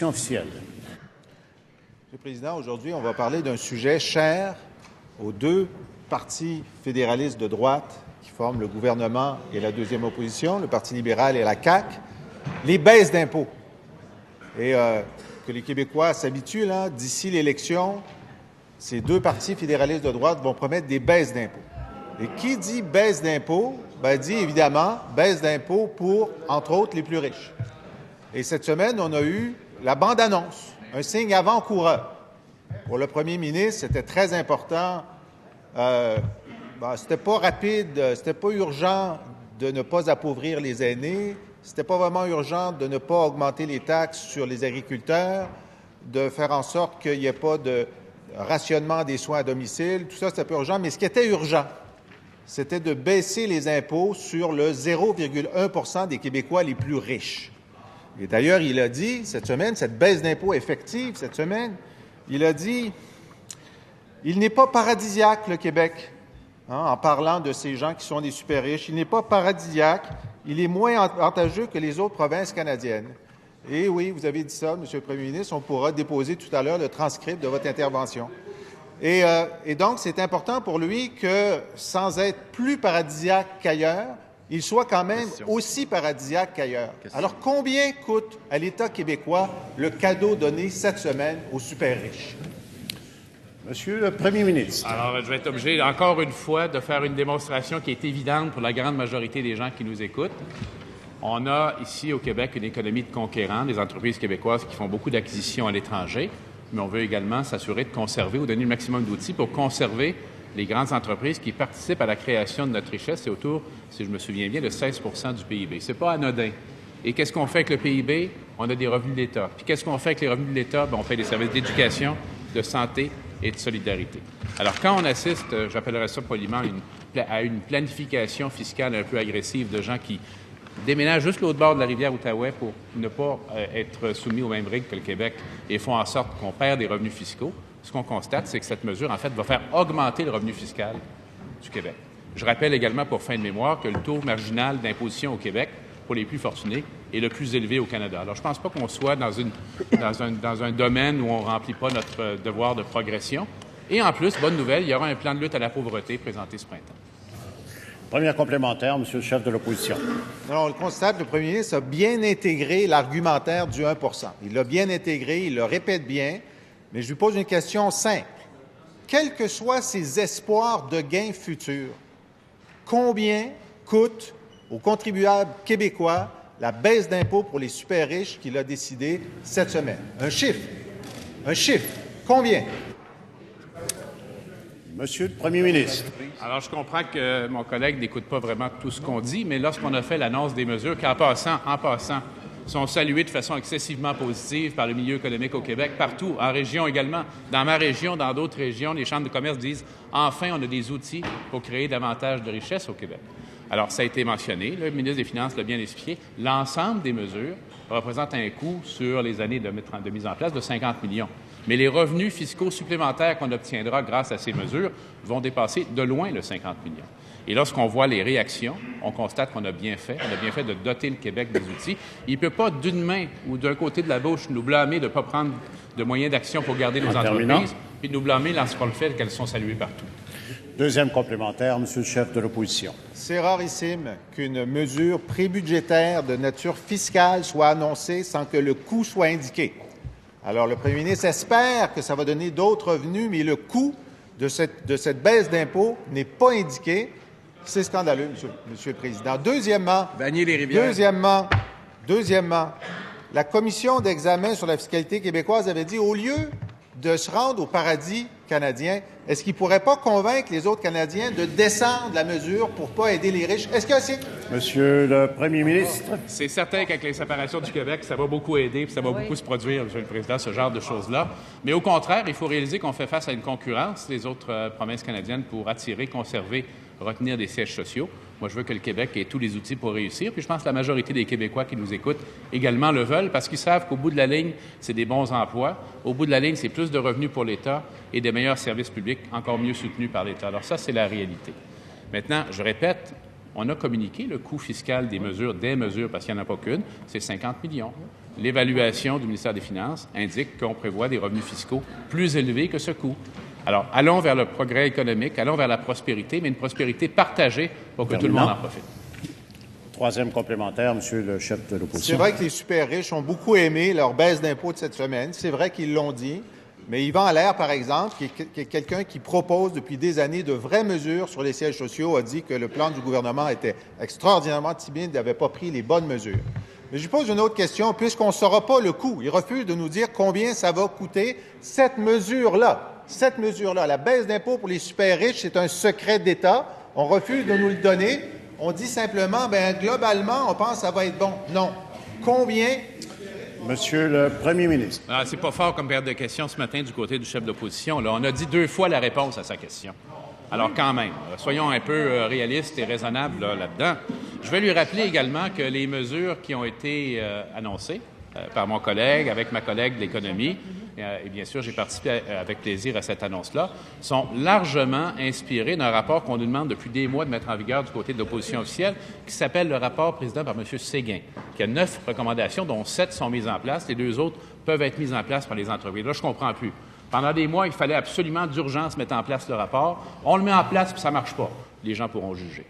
Officielle. Monsieur le Président, aujourd'hui, on va parler d'un sujet cher aux deux partis fédéralistes de droite qui forment le gouvernement et la deuxième opposition, le Parti libéral et la CAQ, les baisses d'impôts. Et que les Québécois s'habituent, là, d'ici l'élection, ces deux partis fédéralistes de droite vont promettre des baisses d'impôts. Et qui dit baisse d'impôts, dit évidemment baisse d'impôts pour, entre autres, les plus riches. Et cette semaine, on a eu la bande-annonce, un signe avant-coureur. Pour le premier ministre, c'était très important. C'était pas rapide, c'était pas urgent de ne pas appauvrir les aînés, c'était pas vraiment urgent de ne pas augmenter les taxes sur les agriculteurs, de faire en sorte qu'il n'y ait pas de rationnement des soins à domicile. Tout ça, c'était pas urgent. Mais ce qui était urgent, c'était de baisser les impôts sur le 0,1 % des Québécois les plus riches. Et d'ailleurs, il a dit cette semaine, cette baisse d'impôts effective cette semaine, il a dit « Il n'est pas paradisiaque, le Québec, en parlant de ces gens qui sont des super riches. Il n'est pas paradisiaque, il est moins avantageux que les autres provinces canadiennes. » Et oui, vous avez dit ça, Monsieur le Premier ministre, on pourra déposer tout à l'heure le transcript de votre intervention. Et donc, c'est important pour lui que, sans être plus paradisiaque qu'ailleurs, il soit quand même aussi paradisiaque qu'ailleurs. Alors, combien coûte à l'État québécois le cadeau donné cette semaine aux super riches? Monsieur le Premier ministre. Alors, je vais être obligé, encore une fois, de faire une démonstration qui est évidente pour la grande majorité des gens qui nous écoutent. On a ici au Québec une économie de conquérants, des entreprises québécoises qui font beaucoup d'acquisitions à l'étranger, mais on veut également s'assurer de conserver ou donner le maximum d'outils pour conserver les grandes entreprises qui participent à la création de notre richesse. C'est autour, si je me souviens bien, de 16 % du PIB. C'est pas anodin. Et qu'est-ce qu'on fait avec le PIB? On a des revenus de l'État. Puis qu'est-ce qu'on fait avec les revenus de l'État? On fait des services d'éducation, de santé et de solidarité. Alors, quand on assiste, j'appellerais ça poliment, à une planification fiscale un peu agressive de gens qui déménagent juste l'autre bord de la rivière Outaouais pour ne pas être soumis aux mêmes règles que le Québec et font en sorte qu'on perd des revenus fiscaux, ce qu'on constate, c'est que cette mesure, en fait, va faire augmenter le revenu fiscal du Québec. Je rappelle également, pour fin de mémoire, que le taux marginal d'imposition au Québec, pour les plus fortunés, est le plus élevé au Canada. Alors, je ne pense pas qu'on soit dans un domaine où on ne remplit pas notre devoir de progression. Et en plus, bonne nouvelle, il y aura un plan de lutte à la pauvreté présenté ce printemps. Première complémentaire, Monsieur le chef de l'opposition. Alors, on le constate, le premier ministre a bien intégré l'argumentaire du 1 %. Il l'a bien intégré, il le répète bien. Mais je lui pose une question simple. Quels que soient ses espoirs de gains futurs, combien coûte aux contribuables québécois la baisse d'impôts pour les super riches qu'il a décidé cette semaine? Un chiffre. Un chiffre. Combien? Monsieur le Premier ministre. Alors, je comprends que mon collègue n'écoute pas vraiment tout ce qu'on dit, mais lorsqu'on a fait l'annonce des mesures, qui en passant, sont saluées de façon excessivement positive par le milieu économique au Québec, partout, en région également. Dans ma région, dans d'autres régions, les chambres de commerce disent « Enfin, on a des outils pour créer davantage de richesse au Québec ». Alors, ça a été mentionné, le ministre des Finances l'a bien expliqué, l'ensemble des mesures représente un coût sur les années de mise en place de 50 millions. Mais les revenus fiscaux supplémentaires qu'on obtiendra grâce à ces mesures vont dépasser de loin le 50 millions. Et lorsqu'on voit les réactions, on constate qu'on a bien fait. On a bien fait de doter le Québec des outils. Il ne peut pas, d'une main ou d'un côté de la bouche, nous blâmer de ne pas prendre de moyens d'action pour garder nos entreprises, puis nous blâmer lorsqu'on le fait qu'elles sont saluées partout. Deuxième complémentaire, Monsieur le chef de l'opposition. C'est rarissime qu'une mesure prébudgétaire de nature fiscale soit annoncée sans que le coût soit indiqué. Alors, le premier ministre espère que ça va donner d'autres revenus, mais le coût de cette baisse d'impôts n'est pas indiqué. C'est scandaleux, Monsieur le Président. Deuxièmement, la commission d'examen sur la fiscalité québécoise avait dit, au lieu de se rendre au paradis canadien, est-ce qu'il ne pourrait pas convaincre les autres Canadiens de descendre la mesure pour ne pas aider les riches? Est-ce que c'est... Monsieur le Premier ministre. C'est certain qu'avec les séparations du Québec, ça va beaucoup aider, puis ça va beaucoup se produire, Monsieur le Président, ce genre de choses-là. Mais au contraire, il faut réaliser qu'on fait face à une concurrence des autres provinces canadiennes pour attirer, conserver, retenir des sièges sociaux. Moi, je veux que le Québec ait tous les outils pour réussir. Puis je pense que la majorité des Québécois qui nous écoutent également le veulent parce qu'ils savent qu'au bout de la ligne, c'est des bons emplois. Au bout de la ligne, c'est plus de revenus pour l'État et des meilleurs services publics encore mieux soutenus par l'État. Alors ça, c'est la réalité. Maintenant, je répète, on a communiqué le coût fiscal des mesures, parce qu'il n'y en a pas qu'une, c'est 50 millions. l'évaluation du ministère des Finances indique qu'on prévoit des revenus fiscaux plus élevés que ce coût. Alors, allons vers le progrès économique, allons vers la prospérité, mais une prospérité partagée pour que tout le monde en profite. Troisième complémentaire, Monsieur le chef de l'opposition. C'est vrai que les super riches ont beaucoup aimé leur baisse d'impôts de cette semaine. C'est vrai qu'ils l'ont dit. Mais Yvan Allaire, par exemple, qui est quelqu'un qui propose depuis des années de vraies mesures sur les sièges sociaux, a dit que le plan du gouvernement était extraordinairement timide, n'avait pas pris les bonnes mesures. Mais je lui pose une autre question, puisqu'on ne saura pas le coût. Il refuse de nous dire combien ça va coûter cette mesure-là. Cette mesure-là, la baisse d'impôts pour les super riches, c'est un secret d'État. On refuse de nous le donner. On dit simplement, globalement, on pense que ça va être bon. Non. Combien? Monsieur le Premier ministre. C'est pas fort comme période de questions ce matin du côté du chef d'opposition. On a dit 2 fois la réponse à sa question. Alors quand même, soyons un peu réalistes et raisonnables là-dedans. Je vais lui rappeler également que les mesures qui ont été annoncées par mon collègue, avec ma collègue de l'économie, et bien sûr, j'ai participé avec plaisir à cette annonce-là, sont largement inspirées d'un rapport qu'on nous demande depuis des mois de mettre en vigueur du côté de l'opposition officielle, qui s'appelle le rapport présidé par M. Séguin, qui a 9 recommandations, dont 7 sont mises en place. Les 2 autres peuvent être mises en place par les entreprises. Là, je ne comprends plus. Pendant des mois, il fallait absolument d'urgence mettre en place le rapport. On le met en place, puis ça ne marche pas. Les gens pourront juger.